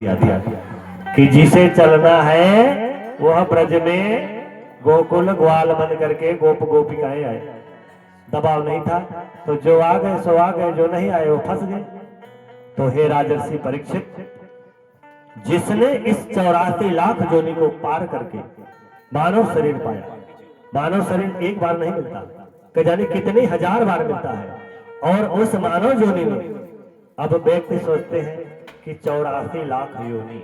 दिया कि जिसे चलना है वह ब्रज में गोकुल ग्वाल बन करके गोप गोपिकाएं आए। दबाव नहीं था तो जो आ गए सो आ गए, जो नहीं आए वो फंस गए। तो हे राजर्षि परीक्षित, जिसने इस 84 लाख जोनि को पार करके मानव शरीर पाया, मानव शरीर एक बार नहीं मिलता, कि जाने कितने हजार बार मिलता है। और उस मानव जोनि में अब व्यक्ति सोचते हैं कि 84 लाख योनि,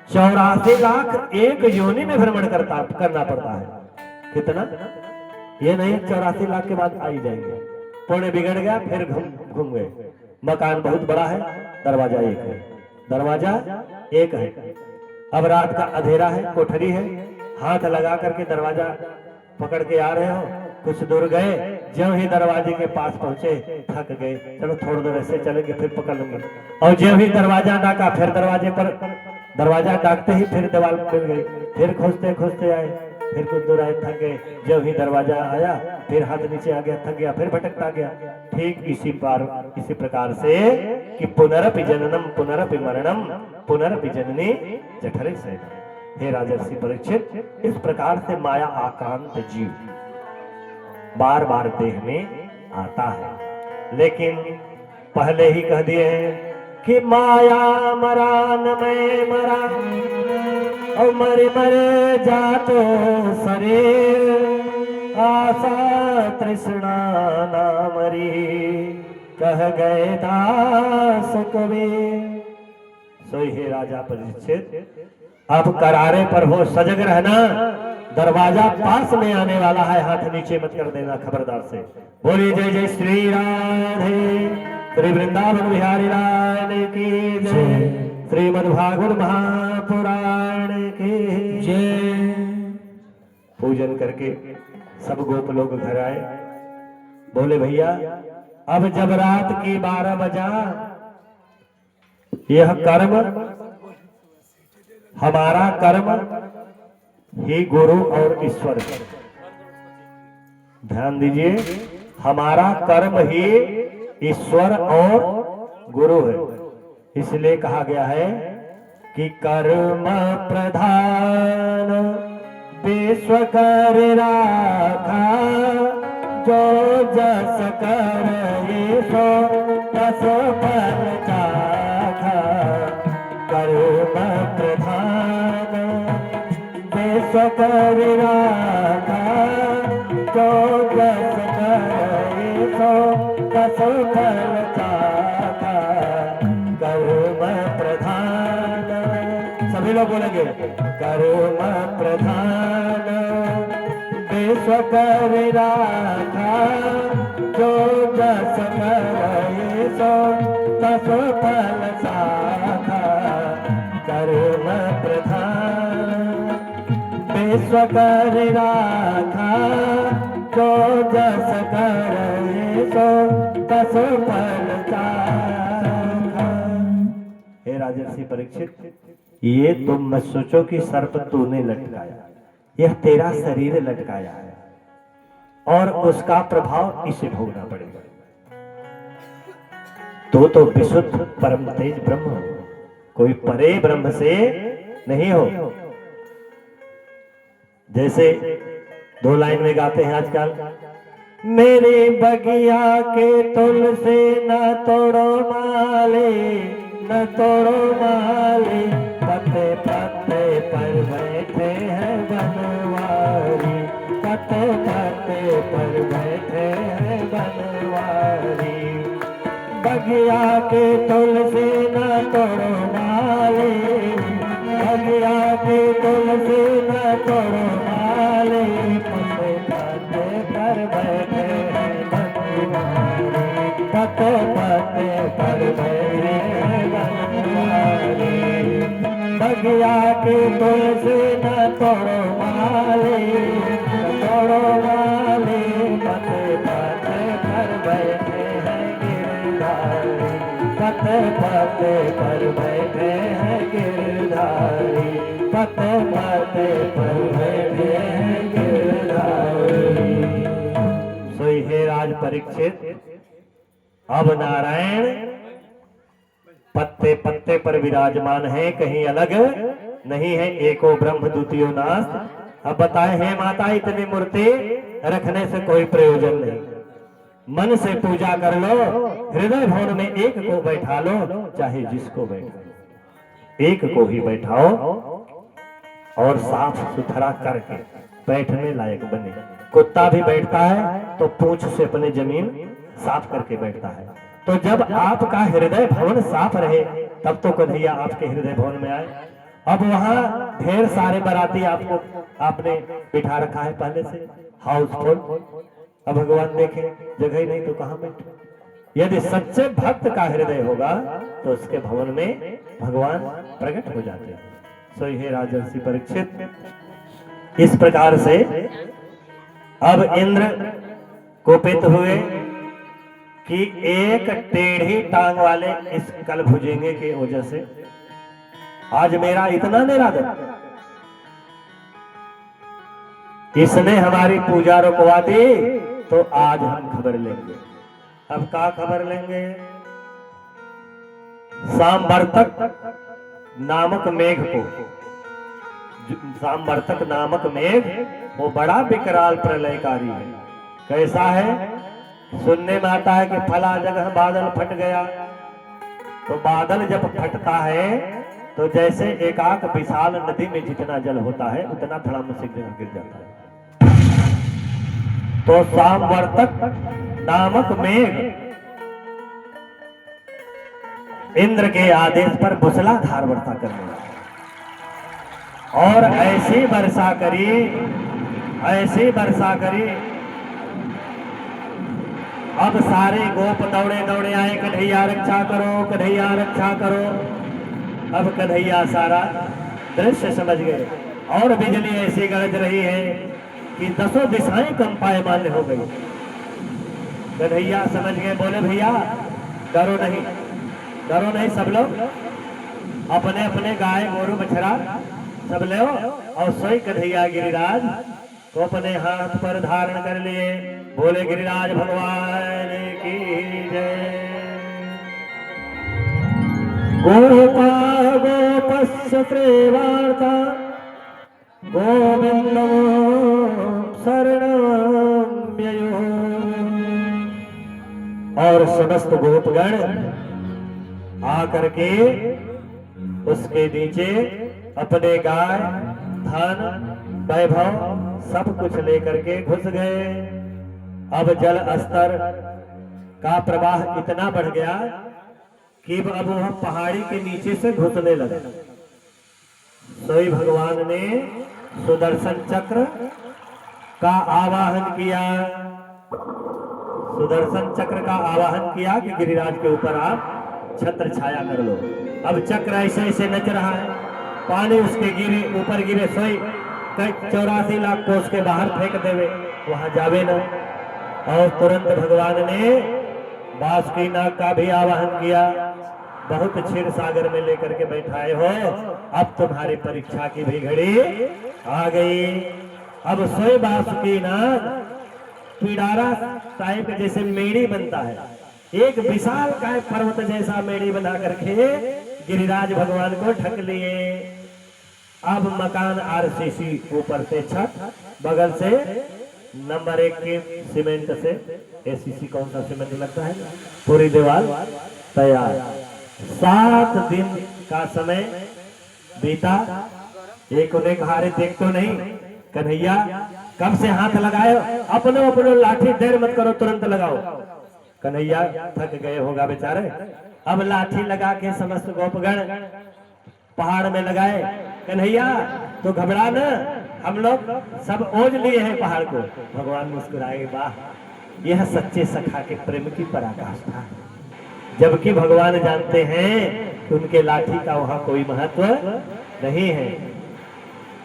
84 लाख एक योनि में भ्रमण करना पड़ता है। कितना? ये नहीं 84 लाख के बाद आई जाएंगे। पुण्य बिगड़ गया फिर घूम गए। मकान बहुत बड़ा है, दरवाजा एक है, दरवाजा एक है। अब रात का अंधेरा है, कोठरी है, हाथ लगा करके दरवाजा पकड़ के आ रहे हो, कुछ दूर गए, जो ही दरवाजे के पास पहुंचे थक गए, चलो थोड़ी देर ऐसे चलेंगे फिर पकड़ लेंगे। और जो ही दरवाजा डाका, फिर दरवाजे पर दरवाजा डाकते ही फिर दीवार मिल गई, फिर खोजते खोजते आए, फिर कुछ दूर आए, थक गए। जो ही दरवाजा आया फिर हाथ नीचे आ गया, थक गया, फिर भटकता गया। ठीक इसी प्रकार से कि पुनरपि जननम पुनरपि मरणम पुनरपि जननी जठरे से। हे राजर्षि परीक्षित, इस प्रकार से माया आक्रांत जीव बार बार देह में आता है। लेकिन पहले ही कह दिए हैं कि माया मरा न मैं मरा, और मरे मरे जातो शरीर, आशा तृष्णा ना मरी, कह गए दास कबीर। सोई हे राजा परीक्षित, अब करारे पर हो, सजग रहना, दरवाजा पास में आने वाला है, हाथ नीचे मत कर देना खबरदार से। बोलिए जय जय श्री राधे, श्री वृंदावन बिहारी लाल की जय, श्रीमद् भागवत महापुराण की जय। पूजन करके सब गोप लोग घर आए। बोले भैया अब जब रात की 12 बजा, यह कर्म हमारा कर्म ही गुरु और ईश्वर। ध्यान दीजिए, हमारा कर्म ही ईश्वर और गुरु है। इसलिए कहा गया है कि कर्म प्रधान विश्व कर राखा, जो जस कर सो तस फल चाखा। कर्म प्रधान विश्व कर राखा, जो जस कर सो तस फल चाखा। कर्म प्रधान, सभी लोग बोलेंगे, कर्म प्रधान विश्व कर राखा, जो जस करे सो तस फल साखा। कर्म प्रधान विश्व कर राखा, जो जस करे सो तस फल साखा। हे राजर्षि परीक्षित, ये तुम मत सोचो कि सर्प तूने लटकाया, यह तेरा शरीर लटकाया है और उसका प्रभाव इसे भोगना पड़ेगा। तो विशुद्ध परम तेज ब्रह्म हो, कोई परे ब्रह्म से नहीं हो। जैसे 2 लाइन में गाते हैं आजकल, मेरे बगिया के तुलसी न तोड़ो माले, न तोड़ो माले, पत्ते पत्ते पर बैठे हैं बनवारी, पत्ते पत्ते पर बैठे हैं बनवारी। बगिया के तुलसी न तोड़ो माले, बगिया के तुलसी न तोड़ो माले, पत्ते पत्ते पर बैठे हैं बनवारी, पत्ते पत्ते पर बैठे हैं बनवारी। बगिया के तुलसी न तोड़ो माले, तोड़ो माले, पत्ते पत्ते पर बैठे हैं गिरधारी, पत्ते पत्ते पर बैठे हैं गिरधारी, पत्ते पत्ते पर बैठे हैं गिरधारी। सोई हे राज परीक्षित, अब नारायण पत्ते पत्ते पर विराजमान है, कहीं अलग नहीं है, एको ब्रह्म द्वितीयो नाथ। अब बताए हे माता, इतनी मूर्ति रखने से कोई प्रयोजन नहीं। मन से पूजा कर लो, हृदय भवन में एक को बैठा लो, चाहे जिसको बैठा, एक को ही बैठाओ और साफ सुथरा करके बैठने लायक बने। कुत्ता भी बैठता है तो पूंछ से अपने जमीन साफ करके बैठता है। तो जब आपका हृदय भवन साफ रहे तब तो कन्हैया आपके हृदय भवन में आए। अब वहां ढेर सारे बाराती आपने बिठा रखा है पहले से, हाउसफुल। अब भगवान देखे जगह ही नहीं तो कहां बैठे। यदि सच्चे भक्त का हृदय होगा तो उसके भवन में भगवान प्रकट हो जाते हैं। सो हे राजर्षि परीक्षित, इस प्रकार से अब इंद्र कोपित हुए कि एक टेढ़ी टांग वाले इस कल भुजेंगे की वजह से आज मेरा इतना निरादर, इसने हमारी पूजा रुकवा दी, तो आज हम खबर लेंगे। अब क्या खबर लेंगे? सांवर्तक नामक मेघ को, सांवर्तक नामक मेघ वो बड़ा विकराल प्रलयकारी है। कैसा है? सुनने में आता है कि फला जगह बादल फट गया, तो बादल जब फटता है तो जैसे एकाक विशाल नदी में जितना जल होता है उतना धड़ाम से गिर जाता है। तो सांवर्तक नामक मेघ इंद्र के आदेश पर मूसलाधार वर्षा करने लगा और ऐसी वर्षा करी, ऐसी वर्षा करी। अब सारे गोप दौड़े दौड़े आए, कन्हैया रक्षा करो, कन्हैया रक्षा करो। अब कन्हैया सारा दृश्य समझ गए और बिजली ऐसी गरज रही है कि दसों दिशाएं कंपायमान हो गई। कन्हैया समझ गए, बोले भैया डरो नहीं, डरो नहीं, सब लोग अपने अपने गाय गोरू बछड़ा सब ले और सोई कन्हैया गिरिराज को अपने हाथ पर धारण कर लिए। बोले गिरिराज भगवान की जय। गोपा गोपस्य श्रेवार्ता गोविंदो शरणम्ययो। और समस्त गोपगण आकर के उसके नीचे अपने गाय धन वैभव सब कुछ लेकर के घुस गए। अब जल स्तर का प्रवाह इतना बढ़ गया कि अब वह पहाड़ी के नीचे से घुसने लगा। सोई भगवान ने सुदर्शन चक्र का आवाहन किया, सुदर्शन चक्र का आवाहन किया कि गिरिराज के ऊपर आप छत्र छाया कर लो। अब चक्र ऐसे ऐसे नच रहा है, पानी उसके गिरे ऊपर गिरे, सोई 84 लाख कोस के बाहर फेंक देवे, वहां जावे न। और तुरंत भगवान ने बासुकी नाग का भी आवाहन किया, बहुत क्षीर सागर में लेकर के बैठाए हो, अब तुम्हारी परीक्षा की भी घड़ी आ गई। अब सोई बासुकी नाग पिडारा टाइप जैसे मेड़ी बनता है, एक विशाल काय पर्वत जैसा मेड़ी बना करके गिरिराज भगवान को ढक लिए। अब मकान आरसीसी ऊपर से छत, बगल से नंबर 1 के सीमेंट से, एसीसी कौन सा सीमेंट लगता है, पूरी दीवार तैयार। 7 दिन का समय बीता। एक ने कहा रे देख तो नहीं कन्हैया कब से हाथ लगाए, अपनो अपनो लाठी देर मत करो, तुरंत लगाओ। कन्हैया थक गए होगा बेचारे। अब लाठी लगा के समस्त गोपगण पहाड़ में लगाए। कन्हैया तो घबरा न, हम लोग सब ओझ लिए हैं पहाड़ को। भगवान मुस्कुराए, वाह यह सच्चे सखा के प्रेम की पराकाष्ठा है। जबकि भगवान जानते हैं कि उनके लाठी का वहां कोई महत्व नहीं है,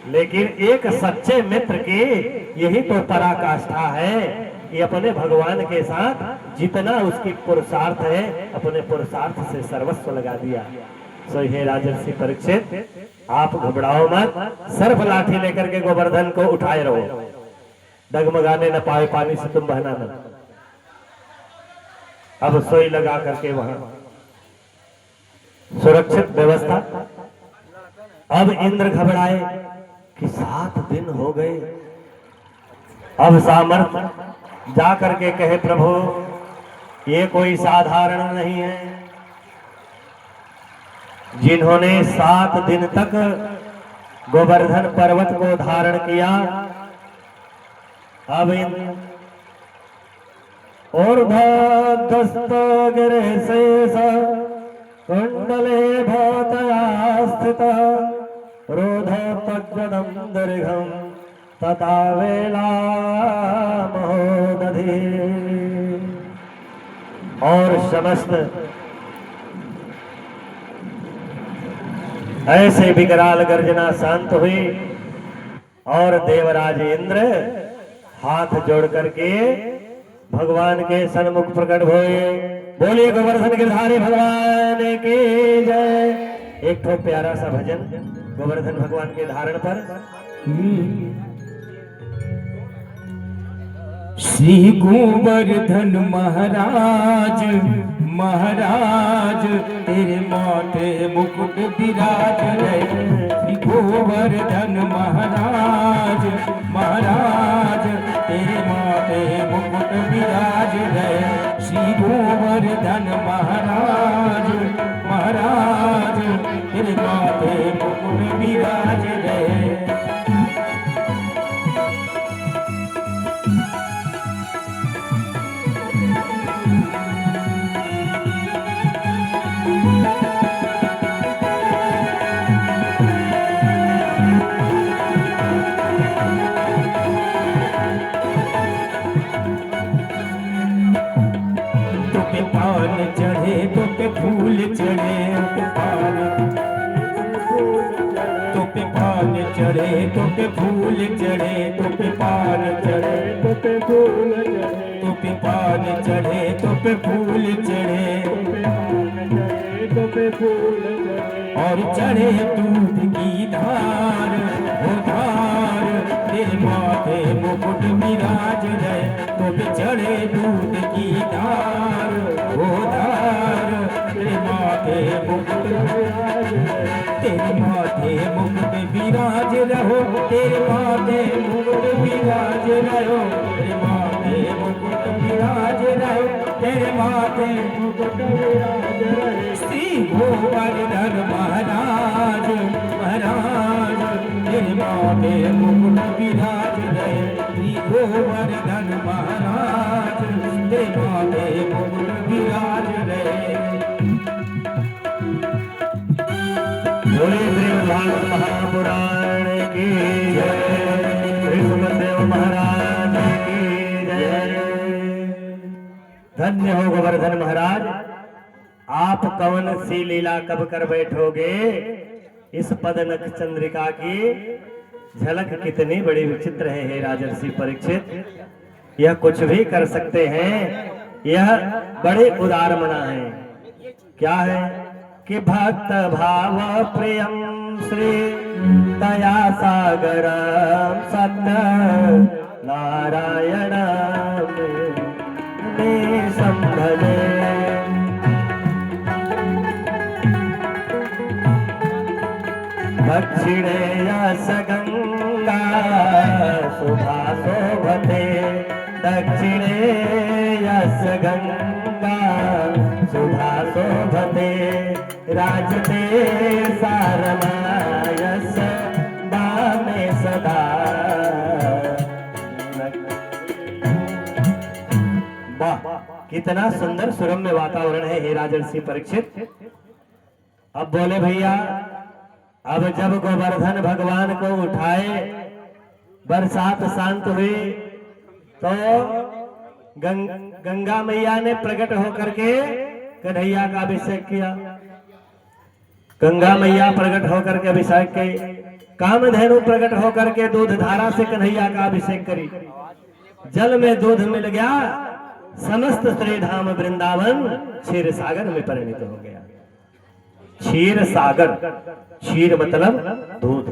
लेकिन एक सच्चे मित्र की यही तो पराकाष्ठा है कि अपने भगवान के साथ जितना उसकी पुरुषार्थ है, अपने पुरुषार्थ से सर्वस्व लगा दिया। सो हे राजर्षि परीक्षित, आप घबराओ मत, सर्फ लाठी लेकर के गोवर्धन को उठाए रहो, डगमगाने न पाए पानी से तुम बहना न। अब सोई लगा करके वहां सुरक्षित व्यवस्था। अब इंद्र घबराए कि 7 दिन हो गए। अब सामर्थ जा करके कहे प्रभु ये कोई साधारण नहीं है, जिन्होंने 7 दिन तक गोवर्धन पर्वत को धारण किया। अब ऊर्ध्वस्तगिरे शेष कुंडले भवतया स्थित रोधोपज्वलम दीर्घम तथा वेला महोदधि। और समस्त ऐसे विकराल गर्जना शांत हुई और देवराज इंद्र हाथ जोड़ करके भगवान के सन्मुख प्रकट हुए। बोलिए गोवर्धन गिरधारी भगवान की जय। एक तो प्यारा सा भजन गोवर्धन भगवान के धारण पर। श्री गोवर्धन महाराज महाराज तेरे माथे मुकुट विराज रहे। श्री गोवर्धन महाराज महाराज तेरे माथे मुकुट विराज रहे। श्री गोवर्धन महाराज महाराज तेरे माथे मुकुट विराज रहे। चढ़े तो पे फूल चढ़े तो पान, तो पे पान चढ़े तो पे फूल चढ़े तो पे पान चढ़े तो पे फूल चढ़े तो पे पान चढ़े तो पे फूल चढ़े तो पे फूल चढ़े। और चढ़े दूध की धार वो धार तेरे माथे मुकुट विराज रहे। तो पे चढ़े दूध की धार वो धार तेरे माथे मुकुट विराज रहे। तेरे माथे मुकुट विराज रहो तेरे माथे मुकुट विराज रहो तेरे माथे मुकुट विराज रहो तेरे माथे मुकुट विराज रहे। श्री गोवर्धन महाराज महाराज तेरे माथे मुकुट विराज रहे। श्री गोवर्धन महाराज तेरे माथे मुकुट विराज रहे। श्री भागवत महापुराण की जय। श्री सुखदेव महाराज की जय। धन्य हो गोवर्धन महाराज, आप कौन सी लीला कब कर बैठोगे। इस पदनख चंद्रिका की झलक कितनी बड़ी विचित्र है हे राजर्षि परीक्षित। यह कुछ भी कर सकते हैं, यह बड़े उदार मना है। क्या है कि भक्त भाव प्रियम श्री दया सागर सत्य नारायण में संभले। दक्षिणे यस गंगा सुधा शोभते। दक्षिणे यस गंगा सुधा शोभते। राजते सारनायस दामे सदा। वाह, कितना सुंदर सुरम्य वातावरण है हे राजर्षि परीक्षित। अब बोले भैया, अब जब गोवर्धन भगवान को उठाए, बरसात शांत हुई, तो गंगा मैया ने प्रकट होकर के कन्हैया का अभिषेक किया। गंगा मैया प्रकट होकर के अभिषेक की। कामधेनु प्रकट होकर के दूध धारा से कन्हैया का अभिषेक करी। जल में दूध मिल गया, समस्त श्रीधाम वृंदावन क्षीर सागर में परिणित हो गया। क्षीर सागर, क्षीर मतलब दूध,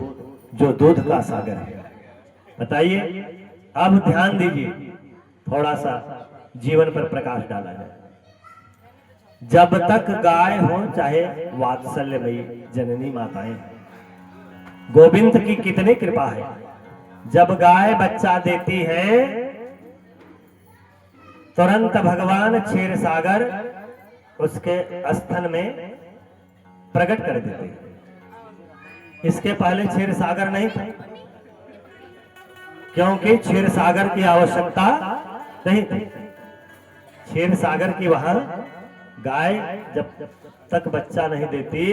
जो दूध का सागर है। बताइए, अब ध्यान दीजिए, थोड़ा सा जीवन पर प्रकाश डाला जाए। जब तक गाय हो चाहे वात्सल्यमयी जननी माताएं, गोविंद की कितनी कृपा है। जब गाय बच्चा देती है तुरंत भगवान क्षीर सागर उसके स्तन में प्रकट कर देते हैं। इसके पहले क्षीर सागर नहीं था, क्योंकि क्षीर सागर की आवश्यकता नहीं थी। क्षीर सागर की वहां गाय जब तक बच्चा नहीं देती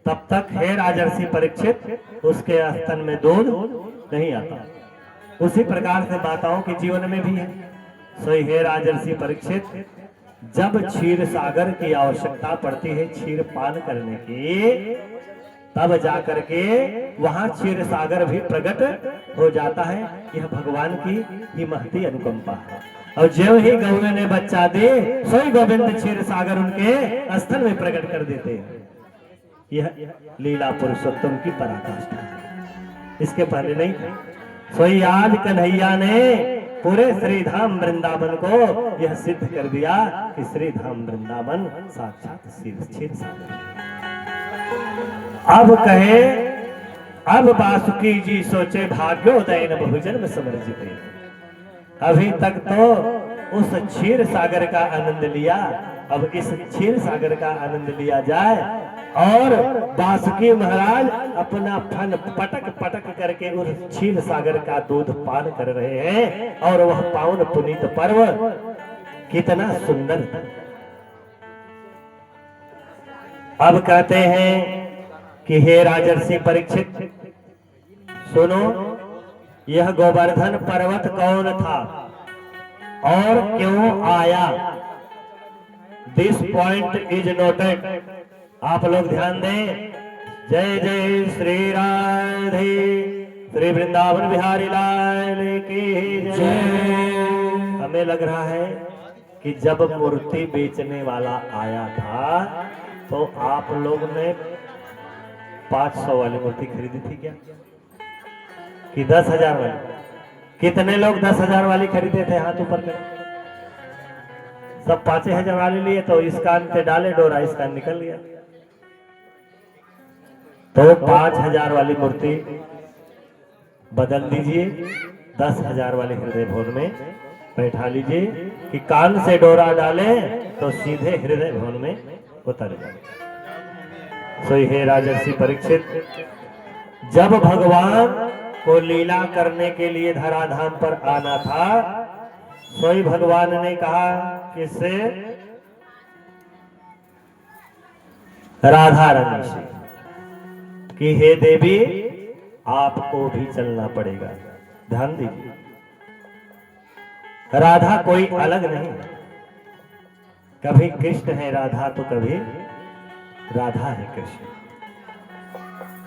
तब तक हे राजर्षि परीक्षित उसके स्तन में दूध नहीं आता। उसी प्रकार से माताओं के जीवन में भी है। सो हे राजर्षि परीक्षित, जब क्षीर सागर की आवश्यकता पड़ती है क्षीर पान करने की, तब जाकर के वहां क्षीर सागर भी प्रकट हो जाता है। यह भगवान की ही महती अनुकंपा है। और जो ही गौ ने बच्चा दे सोई गोविंद क्षीर सागर उनके स्थल में प्रकट कर देते हैं। यह लीला पुरुषोत्तम की पराकाष्ठा है, इसके पहले नहीं थे। सोई आज कन्हैया ने पूरे श्रीधाम वृंदावन को यह सिद्ध कर दिया कि श्रीधाम वृंदावन साक्षात क्षीर सागर। अब कहे, अब वासुकी जी सोचे भाग्योदय न बहुजन्म समर्जित। अभी तक तो उस क्षीर सागर का आनंद लिया, अब इस क्षीर सागर का आनंद लिया जाए। और वासुकी महाराज अपना फन पटक पटक करके उस क्षीर सागर का दूध पान कर रहे हैं। और वह पावन पुनीत पर्व कितना सुंदर था। अब कहते हैं कि हे राजर्षि परीक्षित सुनो, यह गोवर्धन पर्वत कौन था और क्यों आया? This point is noted. आप लोग ध्यान दें। जय जय श्री राधे, श्री वृंदावन बिहारी लाल की जय। हमें लग रहा है कि जब मूर्ति बेचने वाला आया था तो आप लोग ने 500 वाली मूर्ति खरीदी थी क्या कि 10,000 वाली? कितने लोग 10,000 वाली खरीदे थे? हाथ ऊपर कर। सब 5,000 वाली लिए तो इस कान पे डाले डोरा, इस कान निकल गया। तो 5,000 वाली मूर्ति बदल दीजिए, 10,000 वाले हृदय भवन में बैठा लीजिए कि कान से डोरा डाले तो सीधे हृदय भवन में उतर जाए। सो हे राजर्षि परीक्षित, जब भगवान को लीला करने के लिए धराधाम पर आना था, सोई भगवान ने कहा किससे? राधा रानी से कि हे देवी आपको भी चलना पड़ेगा। ध्यान दीजिए, राधा कोई अलग नहीं, कभी कृष्ण है राधा तो कभी राधा है कृष्ण।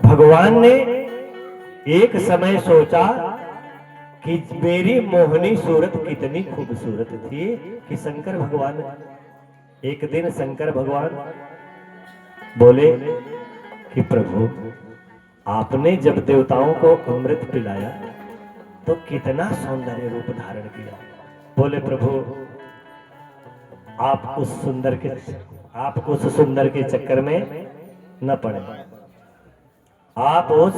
भगवान ने एक समय सोचा कि मेरी मोहनी सूरत कितनी खूबसूरत थी कि शंकर भगवान, एक दिन शंकर भगवान बोले कि प्रभु आपने जब देवताओं को अमृत पिलाया तो कितना सौंदर्य रूप धारण किया। बोले प्रभु आप उस सुंदर के चक्कर में न पड़े, आप उस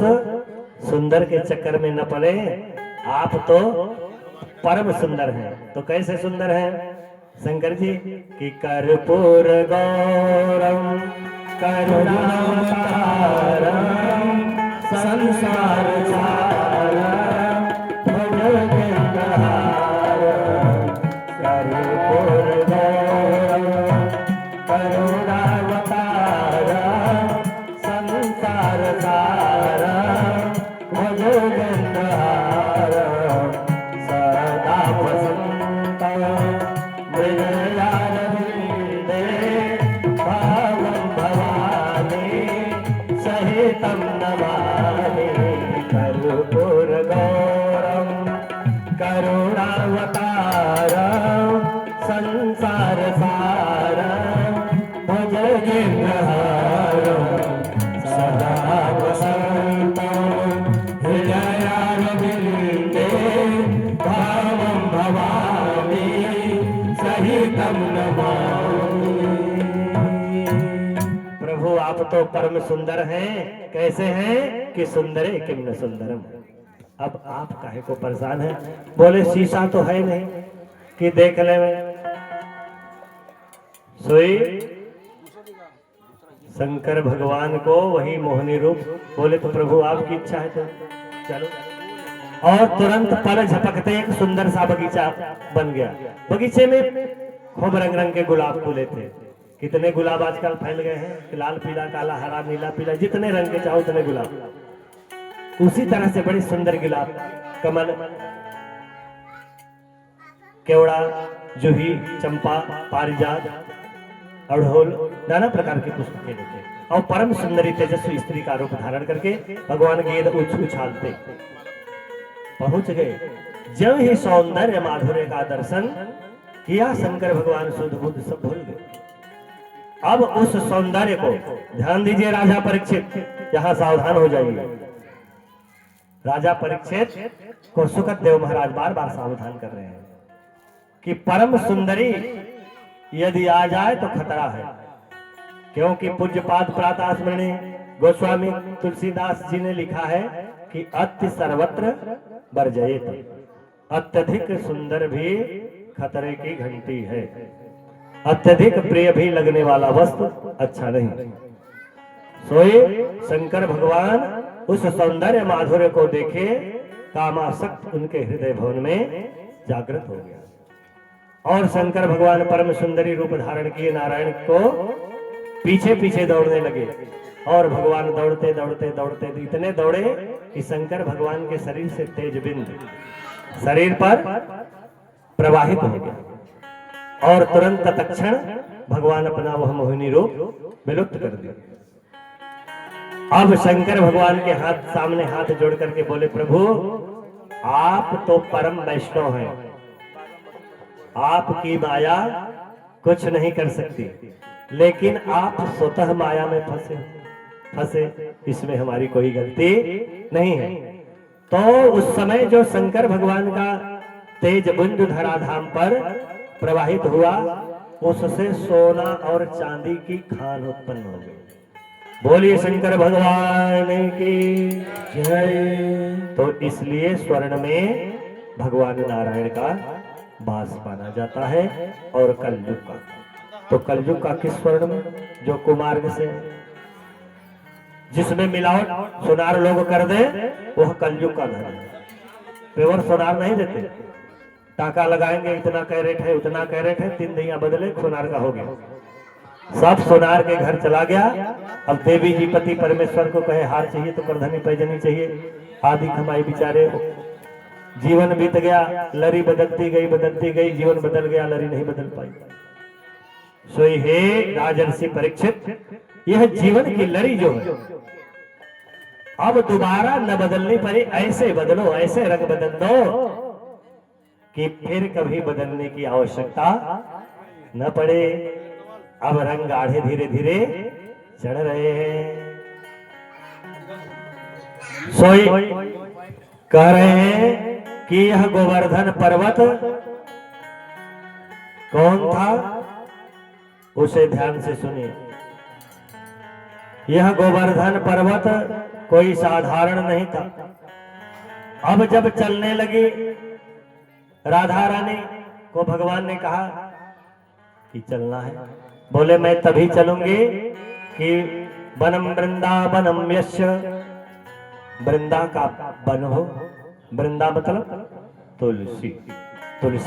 सुंदर के चक्कर में न पड़े। आप तो परम सुंदर हैं। तो कैसे सुंदर हैं शंकर जी? कि कर्पूर गौरम करुणावतारम संसार सारम भजगेन्द्रहारम। कर्पूर गौरम करुणावतारम संसार सारम भजगेन्द्रहारम। सदा वसन्तं मृगयारविन्दे भावं भवानि सहितं नमामि। कर्पूर गौरं करुणावतारं संसार सारं भजगेन्द्रहारं। सदा वसन्तं हृदयारविन्दे भावं भवामि सहितं नमामि। तो परम सुंदर हैं, कैसे हैं कि सुंदरे किम न सुंदरम। अब आप काहे को परेशान है? बोले शीशा तो है नहीं कि देख ले। सोई शंकर भगवान को वही मोहिनी रूप। बोले तो प्रभु आपकी इच्छा है तो चलो। और तुरंत पल झपकते एक सुंदर सा बगीचा बन गया। बगीचे में खूब रंग रंग के गुलाब फूले थे। कितने गुलाब आजकल फैल गए हैं, लाल पीला काला हरा नीला पीला, जितने रंग के चाहो उतने गुलाब। उसी तरह से बड़ी सुंदर गुलाब, कमल, केवड़ा, जूही, चंपा, पारिजात, अड़हुल, नाना प्रकार के पुष्प के थे। और परम सुंदरी तेजस्वी स्त्री का रूप धारण करके भगवान गेंद उछालते पहुंच गए। जब ही सौंदर्य माधुर्य का दर्शन किया, शंकर भगवान शुद्ध बुद्ध सब भूल गए। अब उस सौंदर्य को ध्यान दीजिए राजा परीक्षित, यहां सावधान हो जाइए। राजा परीक्षित को सुखदेव महाराज बार बार सावधान कर रहे हैं कि परम सुंदरी यदि आ जाए तो खतरा है। क्योंकि पूज्यपाद प्रातः स्मरणीय गोस्वामी तुलसीदास जी ने लिखा है कि अति सर्वत्र वर्जयेत, अत्यधिक सुंदर भी खतरे की घंटी है, अत्यधिक प्रिय भी लगने वाला वस्तु अच्छा नहीं। सोए शंकर भगवान उस सौंदर्य माधुर्य को देखे, कामासक्त उनके हृदय भवन में जागृत हो गया। और शंकर भगवान परम सुंदरी रूप धारण किए नारायण को पीछे पीछे दौड़ने लगे। और भगवान दौड़ते दौड़ते दौड़ते इतने दौड़े कि शंकर भगवान के शरीर से तेज बिंदु शरीर पर प्रवाहित हो गया। और तुरंत तत्क्षण भगवान अपना वह मोहिनी रूप विलुप्त कर दिया। अब शंकर भगवान के सामने हाथ जोड़ करके बोले, प्रभु आप तो परम वैष्णव हैं, आपकी माया कुछ नहीं कर सकती, लेकिन आप स्वतः माया में फंसे, इसमें हमारी कोई गलती नहीं है। तो उस समय जो शंकर भगवान का तेज बिंदु धराधाम पर प्रवाहित हुआ, उससे सोना और चांदी की खान उत्पन्न हो गई। बोलिए शंकर भगवान की जय। तो इसलिए स्वर्ण में भगवान नारायण का वास माना जाता है। और कलयुग का, तो कलयुग का किस स्वर्ण में? जो कुमार्ग से, जिसमें मिलावट सोनार लोग कर दे, वह कलयुग का धन है। प्योर सोनार नहीं देते, टाका लगाएंगे, इतना कैरेट है उतना कैरेट है, 3 दिया बदले सोनार का हो गया, सब सोनार के घर चला गया। अब देवी जी पति परमेश्वर को कहे हार चाहिए तो करधनी पैजनी चाहिए, आदि कमाई बेचारे, जीवन बीत गया, लरी बदलती गई, जीवन बदल गया, लरी नहीं बदल पाई। सोई हे राजर्षि परीक्षित, यह जीवन की लरी जो है अब दोबारा न बदलनी पड़े, ऐसे बदलो, ऐसे रंग बदल दो कि फिर कभी बदलने की आवश्यकता न पड़े। अब रंग गाढ़े धीरे धीरे चढ़ रहे हैं। सोई कह रहे हैं कि यह गोवर्धन पर्वत कौन था, उसे ध्यान से सुनिए। यह गोवर्धन पर्वत कोई साधारण नहीं था। अब जब चलने लगी, राधा रानी को भगवान ने कहा कि चलना है। बोले मैं तभी चलूंगी कि वनम वृंदावनम यस्य, वृंदा का वन हो। वृंदा मतलब तुलसी, तुलसी